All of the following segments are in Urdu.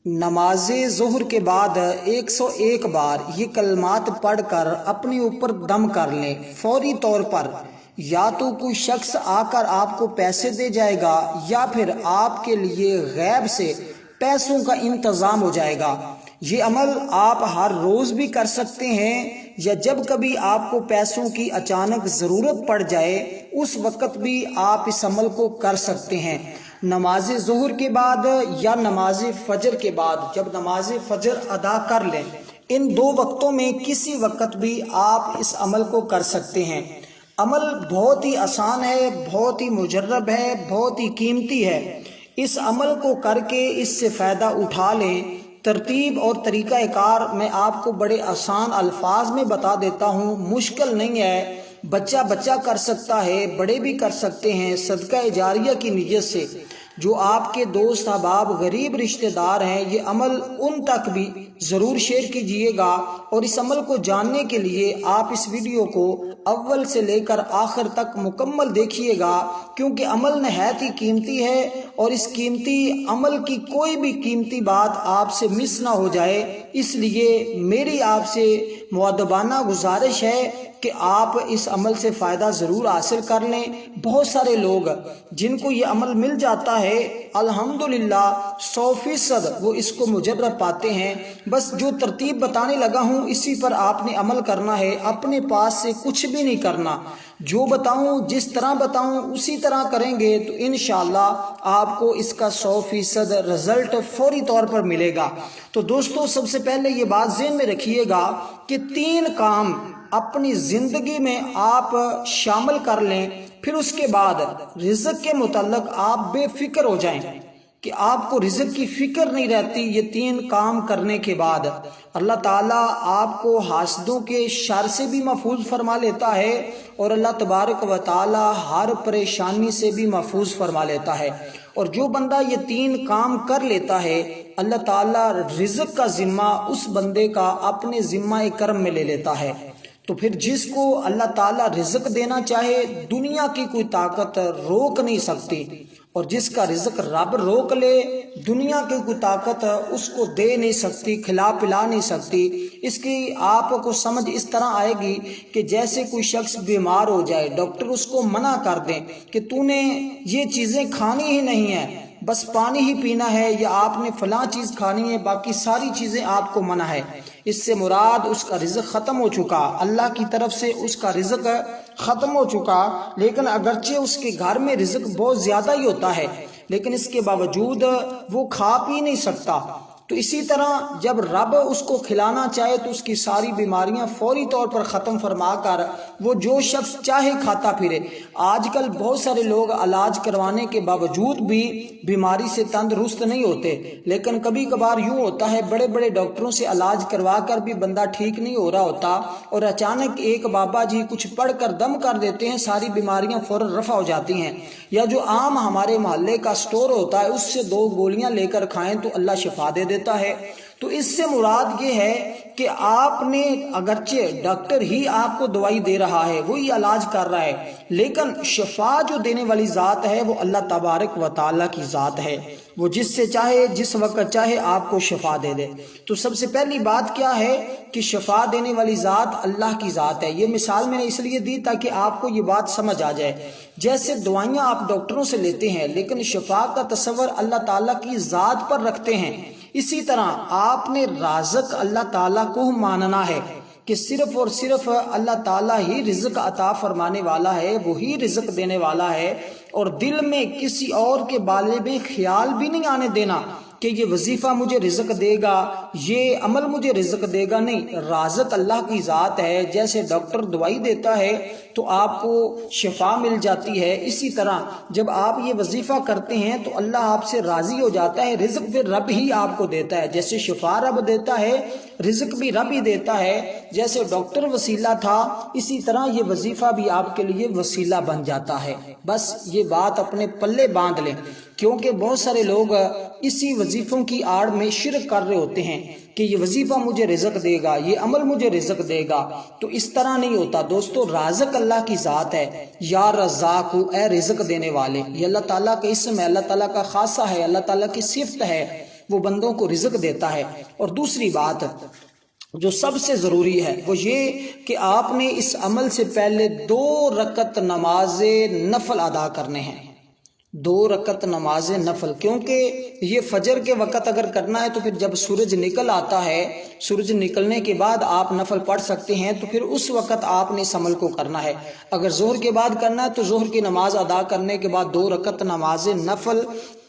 نماز ظہر کے بعد 101 بار یہ کلمات پڑھ کر اپنے اوپر دم کر لیں۔ فوری طور پر یا تو کوئی شخص آ کر آپ کو پیسے دے جائے گا یا پھر آپ کے لیے غیب سے پیسوں کا انتظام ہو جائے گا۔ یہ عمل آپ ہر روز بھی کر سکتے ہیں یا جب کبھی آپ کو پیسوں کی اچانک ضرورت پڑ جائے اس وقت بھی آپ اس عمل کو کر سکتے ہیں۔ نماز ظہر کے بعد یا نماز فجر کے بعد جب نماز فجر ادا کر لیں، ان دو وقتوں میں کسی وقت بھی آپ اس عمل کو کر سکتے ہیں۔ عمل بہت ہی آسان ہے، بہت ہی مجرب ہے، بہت ہی قیمتی ہے۔ اس عمل کو کر کے اس سے فائدہ اٹھا لیں۔ ترتیب اور طریقہ کار میں آپ کو بڑے آسان الفاظ میں بتا دیتا ہوں، مشکل نہیں ہے، بچہ کر سکتا ہے، بڑے بھی کر سکتے ہیں۔ صدقہ جاریہ کی نیت سے جو آپ کے دوست احباب غریب رشتہ دار ہیں، یہ عمل ان تک بھی ضرور شیئر کیجئے گا، اور اس عمل کو جاننے کے لیے آپ اس ویڈیو کو اول سے لے کر آخر تک مکمل دیکھیے گا، کیونکہ عمل نہایت ہی قیمتی ہے اور اس قیمتی عمل کی کوئی بھی قیمتی بات آپ سے مس نہ ہو جائے۔ اس لیے میری آپ سے مؤدبانہ گزارش ہے کہ آپ اس عمل سے فائدہ ضرور حاصل کر لیں۔ بہت سارے لوگ جن کو یہ عمل مل جاتا ہے الحمدللہ 100% وہ اس کو مجرب پاتے ہیں۔ بس جو ترتیب بتانے لگا ہوں اسی پر آپ نے عمل کرنا ہے، اپنے پاس سے کچھ بھی نہیں کرنا۔ جو بتاؤں جس طرح بتاؤں اسی طرح کریں گے تو انشاءاللہ آپ کو اس کا 100% رزلٹ فوری طور پر ملے گا۔ تو دوستو، سب سے پہلے یہ بات ذہن میں رکھیے گا کہ 3 کام اپنی زندگی میں آپ شامل کر لیں، پھر اس کے بعد رزق کے متعلق آپ بے فکر ہو جائیں کہ آپ کو رزق کی فکر نہیں رہتی۔ یہ 3 کام کرنے کے بعد اللہ تعالیٰ آپ کو حاسدوں کے شر سے بھی محفوظ فرما لیتا ہے اور اللہ تبارک و تعالیٰ ہر پریشانی سے بھی محفوظ فرما لیتا ہے۔ اور جو بندہ یہ 3 کام کر لیتا ہے اللہ تعالیٰ رزق کا ذمہ اس بندے کا اپنے ذمہ کرم میں لے لیتا ہے۔ تو پھر جس کو اللہ تعالیٰ رزق دینا چاہے دنیا کی کوئی طاقت روک نہیں سکتی، اور جس کا رزق رب روک لے دنیا کی کوئی طاقت اس کو دے نہیں سکتی، کھلا پلا نہیں سکتی۔ اس کی آپ کو سمجھ اس طرح آئے گی کہ جیسے کوئی شخص بیمار ہو جائے، ڈاکٹر اس کو منع کر دیں کہ تو نے یہ چیزیں کھانی ہی نہیں ہیں، بس پانی ہی پینا ہے، یا آپ نے فلاں چیز کھانی ہے، باقی ساری چیزیں آپ کو منع ہے۔ اس سے مراد اس کا رزق ختم ہو چکا، اللہ کی طرف سے اس کا رزق ختم ہو چکا۔ لیکن اگرچہ اس کے گھر میں رزق بہت زیادہ ہی ہوتا ہے لیکن اس کے باوجود وہ کھا پی نہیں سکتا۔ تو اسی طرح جب رب اس کو کھلانا چاہے تو اس کی ساری بیماریاں فوری طور پر ختم فرما کر وہ جو شخص چاہے کھاتا پھرے۔ آج کل بہت سارے لوگ علاج کروانے کے باوجود بھی بیماری سے تندرست نہیں ہوتے، لیکن کبھی کبھار یوں ہوتا ہے بڑے بڑے ڈاکٹروں سے علاج کروا کر بھی بندہ ٹھیک نہیں ہو رہا ہوتا، اور اچانک ایک بابا جی کچھ پڑھ کر دم کر دیتے ہیں، ساری بیماریاں فوراً رفع ہو جاتی ہیں۔ یا جو عام ہمارے محلے کا سٹور ہوتا ہے اس سے 2 گولیاں لے کر کھائیں تو اللہ شفا دے دیتا ہے۔ تو اس سے مراد یہ ہے کہ آپ نے اگرچہ ڈاکٹر ہی آپ کو دوائی دے رہا ہے، وہی علاج کر رہا ہے، لیکن شفا جو دینے والی ذات ہے وہ اللہ تبارک و تعالیٰ کی ذات ہے، وہ جس سے چاہے جس وقت چاہے آپ کو شفا دے دے۔ تو سب سے پہلی بات کیا ہے کہ شفا دینے والی ذات اللہ کی ذات ہے۔ یہ مثال میں نے اس لیے دی تاکہ آپ کو یہ بات سمجھ آ جائے۔ جیسے دوائیاں آپ ڈاکٹروں سے لیتے ہیں لیکن شفا کا تصور اللہ تعالیٰ کی ذات پر رکھتے ہیں، اسی طرح آپ نے رازق اللہ تعالیٰ کو ماننا ہے کہ صرف اور صرف اللہ تعالیٰ ہی رزق عطا فرمانے والا ہے، وہی رزق دینے والا ہے، اور دل میں کسی اور کے بارے میں خیال بھی نہیں آنے دینا کہ یہ وظیفہ مجھے رزق دے گا، یہ عمل مجھے رزق دے گا۔ نہیں، رازق اللہ کی ذات ہے۔ جیسے ڈاکٹر دوائی دیتا ہے تو آپ کو شفا مل جاتی ہے، اسی طرح جب آپ یہ وظیفہ کرتے ہیں تو اللہ آپ سے راضی ہو جاتا ہے، رزق پھر رب ہی آپ کو دیتا ہے۔ جیسے شفا رب دیتا ہے رزق بھی رب ہی دیتا ہے۔ جیسے ڈاکٹر وسیلہ تھا اسی طرح یہ وظیفہ بھی آپ کے لیے وسیلہ بن جاتا ہے۔ بس یہ بات اپنے پلے باندھ لیں، کیونکہ بہت سارے لوگ اسی وظیفوں کی آڑ میں شرک کر رہے ہوتے ہیں کہ یہ وظیفہ مجھے رزق دے گا، یہ عمل مجھے رزق دے گا۔ تو اس طرح نہیں ہوتا دوستو، رازق اللہ کی ذات ہے۔ یا رزاق، اے رزق دینے والے، یہ اللہ تعالیٰ کا اسم ہے، اللہ تعالیٰ کا خاصہ ہے، اللہ تعالیٰ کی صفت ہے۔ وہ بندوں کو رزق دیتا ہے۔ اور دوسری بات جو سب سے ضروری ہے وہ یہ کہ آپ نے اس عمل سے پہلے 2 رکعت نماز نفل ادا کرنے ہیں، 2 رکعت نماز نفل، کیونکہ یہ فجر کے وقت اگر کرنا ہے تو پھر جب سورج نکل آتا ہے، سورج نکلنے کے بعد آپ نفل پڑھ سکتے ہیں، تو پھر اس وقت آپ نے اس عمل کو کرنا ہے۔ اگر ظہر کے بعد کرنا ہے تو ظہر کی نماز ادا کرنے کے بعد 2 رکعت نماز نفل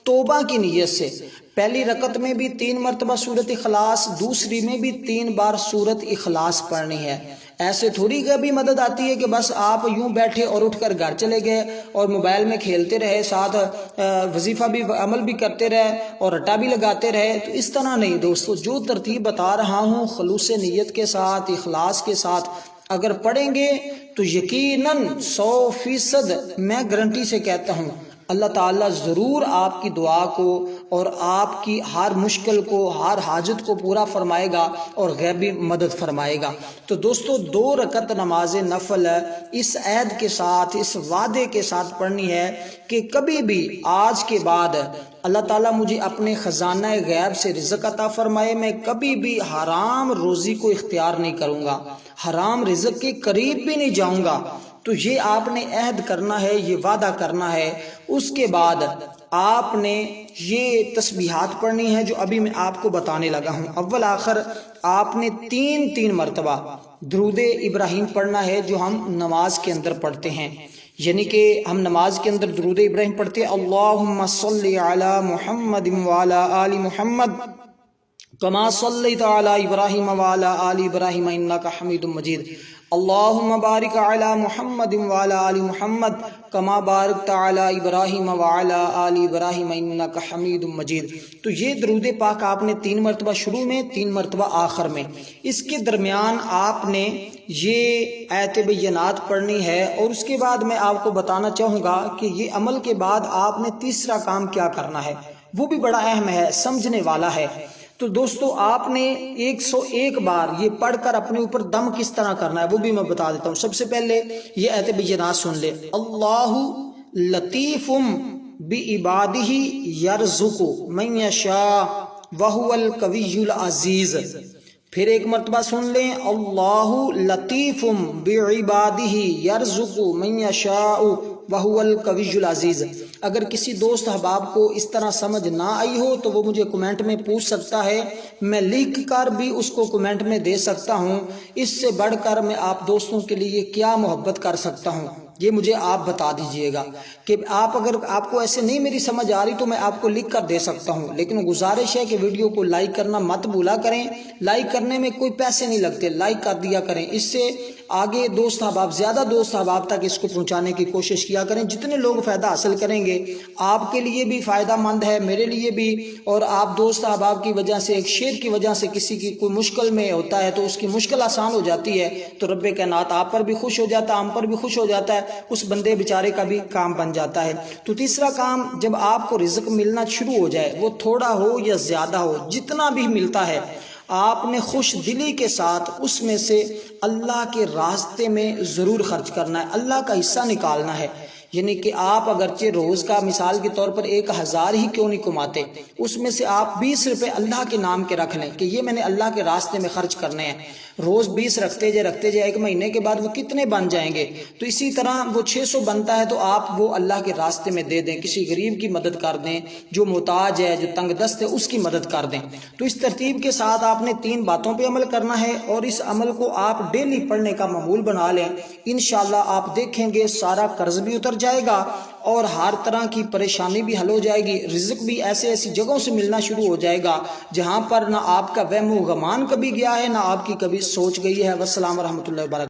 توبہ کی نیت سے، پہلی رکعت میں بھی 3 مرتبہ سورت اخلاص، دوسری میں بھی 3 بار سورت اخلاص پڑھنی ہے۔ ایسے تھوڑی کبھی مدد آتی ہے کہ بس آپ یوں بیٹھے اور اٹھ کر گھر چلے گئے اور موبائل میں کھیلتے رہے، ساتھ وظیفہ بھی عمل بھی کرتے رہے اور رٹا بھی لگاتے رہے، تو اس طرح نہیں دوستو۔ جو ترتیب بتا رہا ہوں خلوص نیت کے ساتھ، اخلاص کے ساتھ اگر پڑھیں گے تو یقیناً 100% میں گارنٹی سے کہتا ہوں اللہ تعالیٰ ضرور آپ کی دعا کو اور آپ کی ہر مشکل کو، ہر حاجت کو پورا فرمائے گا اور غیبی مدد فرمائے گا۔ تو دوستو 2 رکعت نماز نفل اس عہد کے ساتھ، اس وعدے کے ساتھ پڑھنی ہے کہ کبھی بھی آج کے بعد اللہ تعالیٰ مجھے اپنے خزانہ غیب سے رزق عطا فرمائے، میں کبھی بھی حرام روزی کو اختیار نہیں کروں گا، حرام رزق کے قریب بھی نہیں جاؤں گا۔ تو یہ آپ نے عہد کرنا ہے، یہ وعدہ کرنا ہے۔ اس کے بعد آپ نے یہ تسبیحات پڑھنی ہے جو ابھی میں آپ کو بتانے لگا ہوں۔ اول آخر آپ نے 3 مرتبہ درود ابراہیم پڑھنا ہے جو ہم نماز کے اندر پڑھتے ہیں، یعنی کہ ہم نماز کے اندر درود ابراہیم پڑھتے ہیں، اللہم صلی علی محمد وعلی آل محمد کما صلیت علی ابراہیم وعلی آل ابراہیم انک حمید مجید، اللہم بارک علی محمد وعلی آل محمد کما بارکت علی ابراہیم وعلی آل ابراہیم انک حمید مجید۔ تو یہ درود پاک آپ نے 3 مرتبہ شروع میں، 3 مرتبہ آخر میں، اس کے درمیان آپ نے یہ آیت بینات پڑھنی ہے۔ اور اس کے بعد میں آپ کو بتانا چاہوں گا کہ یہ عمل کے بعد آپ نے تیسرا کام کیا کرنا ہے، وہ بھی بڑا اہم ہے، سمجھنے والا ہے۔ تو دوستو آپ نے 101 بار یہ پڑھ کر اپنے اوپر دم کس طرح کرنا ہے وہ بھی میں بتا دیتا ہوں۔ سب سے پہلے یہ آیت بینات سن لے، اللہ لطیف بعبادہ یرزق من یشاء وہو القوی العزیز۔ پھر ایک مرتبہ سن لیں، اللہ لطیف بعبادہ یرزق من یشاء وہو القوی العزیز۔ اگر کسی دوست احباب کو اس طرح سمجھ نہ آئی ہو تو وہ مجھے کمنٹ میں پوچھ سکتا ہے، میں لکھ کر بھی اس کو کمنٹ میں دے سکتا ہوں۔ اس سے بڑھ کر میں آپ دوستوں کے لیے کیا محبت کر سکتا ہوں، یہ مجھے آپ بتا دیجئے گا کہ اگر آپ کو ایسے نہیں میری سمجھ آ رہی تو میں آپ کو لکھ کر دے سکتا ہوں، لیکن گزارش ہے کہ ویڈیو کو لائک کرنا مت بھولا کریں۔ لائک کرنے میں کوئی پیسے نہیں لگتے، لائک کر دیا کریں، اس سے آگے دوست احباب، زیادہ دوست احباب تک اس کو پہنچانے کی کوشش کیا کریں۔ جتنے لوگ فائدہ حاصل کریں گے آپ کے لیے بھی فائدہ مند ہے، میرے لیے بھی، اور آپ دوست احباب کی وجہ سے، ایک شیئر کی وجہ سے کسی کی کوئی مشکل میں ہوتا ہے تو اس کی مشکل آسان ہو جاتی ہے، تو رب کائنات آپ پر بھی خوش ہو جاتا ہے، ہم پر بھی خوش ہو جاتا ہے، اس بندے بیچارے کا بھی کام بن جاتا ہے۔ تو تیسرا کام، جب آپ کو رزق ملنا شروع ہو جائے، وہ تھوڑا ہو یا زیادہ ہو، جتنا بھی ملتا ہے آپ نے خوش دلی کے ساتھ اس میں سے اللہ کے راستے میں ضرور خرچ کرنا ہے، اللہ کا حصہ نکالنا ہے۔ یعنی کہ آپ اگرچہ روز کا مثال کے طور پر 1000 ہی کیوں نہیں کماتے، اس میں سے آپ 20 روپے اللہ کے نام کے رکھ لیں کہ یہ میں نے اللہ کے راستے میں خرچ کرنے ہیں۔ روز 20 رکھتے جائے 1 مہینے کے بعد وہ کتنے بن جائیں گے؟ تو اسی طرح وہ 600 بنتا ہے تو آپ وہ اللہ کے راستے میں دے دیں، کسی غریب کی مدد کر دیں، جو محتاج ہے، جو تنگ دست ہے، اس کی مدد کر دیں۔ تو اس ترتیب کے ساتھ آپ نے 3 باتوں پہ عمل کرنا ہے اور اس عمل کو آپ ڈیلی پڑھنے کا معمول بنا لیں۔ انشاءاللہ آپ دیکھیں گے سارا قرض بھی اتر جائے گا اور ہر طرح کی پریشانی بھی حل ہو جائے گی، رزق بھی ایسی جگہوں سے ملنا شروع ہو جائے گا جہاں پر نہ آپ کا وہم و گمان کبھی گیا ہے، نہ آپ کی کبھی سوچ گئی ہے۔ والسلام ورحمۃ اللہ وبرکاتہ۔